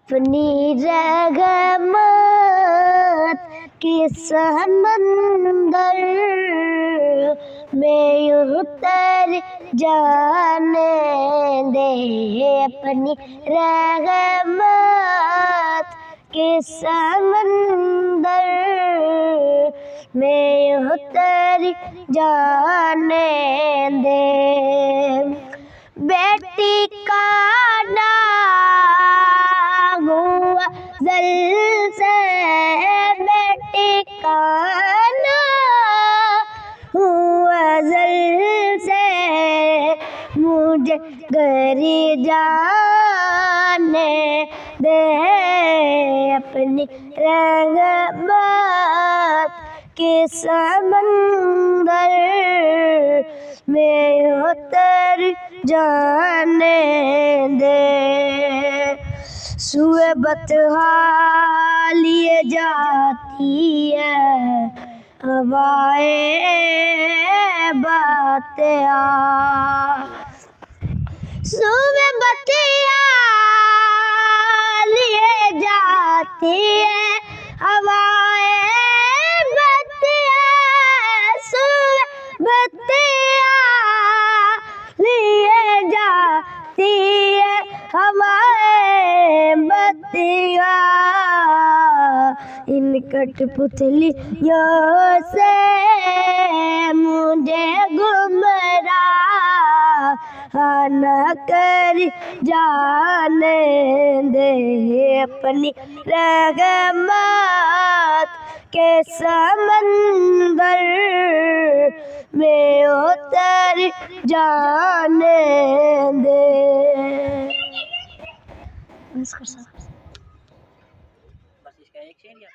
अपनी रहमत के समंदर में उतर जाने दे, अपनी रहमत के समंदर में उतर जाने दे। बेटी का नाम हुआ जल से, बेटी का नाम हुआ जल से, मुझे गरी जाने दे, अपनी रहमत के समंदर में उतर जाने दे। सुए बतहा लिए जाती है हवाएं बातिया, सुए बतिया लिए जाती है हवाएं बातिया, सुए बतिया लिए जाती है हवाएं बतिया, इन कठपुतलियों से मुझे गुमराह न कर जाने दे, अपनी रहमत के समंदर में उतर जाने दे। बस इसका एक शेर या